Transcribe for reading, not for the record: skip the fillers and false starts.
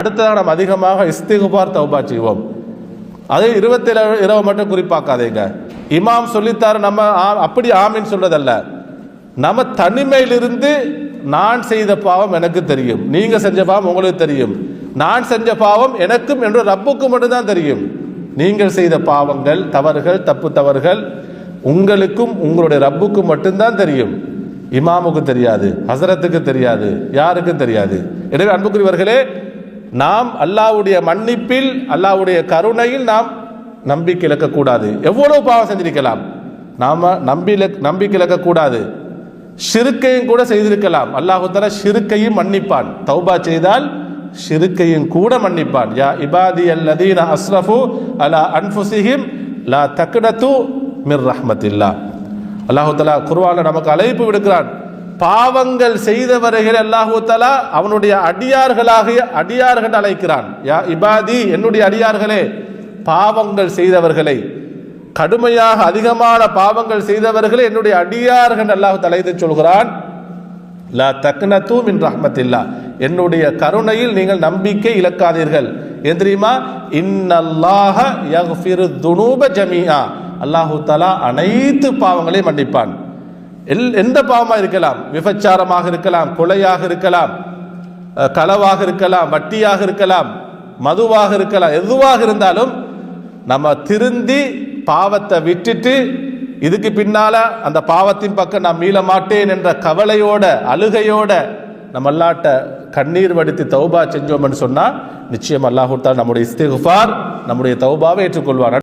அடுத்ததாக நாம் அதிகமாக இஸ்திகுபார் தௌபா செய்வோம். அதே 27 இரவு மட்டும் குறிப்பாக்காதீங்க. இமாம் சொல்லித்தாரு நம்ம அப்படி ஆமின்னு சொல்றதல்ல. நம்ம தனிமையிலிருந்து நான் செய்த பாவம் எனக்கு தெரியும், நீங்க செஞ்ச பாவம் உங்களுக்கு தெரியும், நான் செஞ்ச பாவம் எனக்கும் என்று ரப்புக்கு மட்டும்தான் தெரியும். நீங்கள் செய்த பாவங்கள், தவறுகள், தப்பு தவறுகள் உங்களுக்கும் உங்களுடைய ரப்புக்கும் மட்டும்தான் தெரியும். இமாமுக்கு தெரியாது, ஹசரத்துக்கு தெரியாது, யாருக்கும் தெரியாது. எனவே அன்புக்குரியவர்களே, நாம் அல்லாஹ்வுடைய மன்னிப்பில், அல்லாஹ்வுடைய கருணையில் நாம் நம்பிக்கை இழக்கக்கூடாது. எவ்வளவு பாவம் செஞ்சிருக்கலாம், நாம நம்பிக்கை இழக்கக்கூடாது. ஷிருக்கையும் கூட செய்திருக்கலாம். அல்லாஹு தஆலா ஷிருக்கையும் மன்னிப்பான். தௌபா செய்தால் ஷிருக்கையும் கூட மன்னிப்பான். யா இபாதி அல்லதீன அஸ்ரஃபு அலா அன்ஃபுஸிஹிம் லா தக்னது மிர் ரஹ்மத்தில்லாஹ். அல்லாஹு தஆலா குர்ஆன்ல நமக்கு அழைப்பு விடுக்கிறான். பாவங்கள் செய்தவர்களை அல்லாஹு தஆலா அவனுடைய அடியார்கள் அழைக்கிறான். யா இபாதி, என்னுடைய அடியார்களே, பாவங்கள் செய்தவர்களை, கடுமையாக அதிகமான பாவங்கள் செய்தவர்களை என்னுடைய அடியார்கள் அல்லாஹ் தலைத்து சொல்கிறான். லா தக்னது மின் ரஹ்மத்தில்லாஹ், என்னுடைய கருணையில் நீங்கள் நம்பிக்கை இழக்காதீர்கள். ஏன் தெரியுமா? இன்னல்லாஹ யக்ஃபிரு துனூப ஜமீஆ, அல்லாஹு தஆலா அனைத்து பாவங்களையும் மன்னிப்பான். எந்த பாவமாக இருக்கலாம், விபச்சாரமாக இருக்கலாம், கொலையாக இருக்கலாம், களவாக இருக்கலாம், வட்டியாக இருக்கலாம், மதுவாக இருக்கலாம், எதுவாக இருந்தாலும் நம்ம திருந்தி பாவத்தை விட்டுட்டு இதுக்கு பின்னால அந்த பாவத்தின் பக்கம் நான் மீள மாட்டேன் என்ற கவலையோட அழுகையோட நம்ம அல்லாஹ்ட்ட கண்ணீர் வடித்து தௌபா செஞ்சோம்னு சொன்னா நிச்சயம் அல்லாஹ் நம்முடைய இஸ்திக்ஃபார், நம்முடைய தௌபாவை ஏற்றுக்கொள்வார்.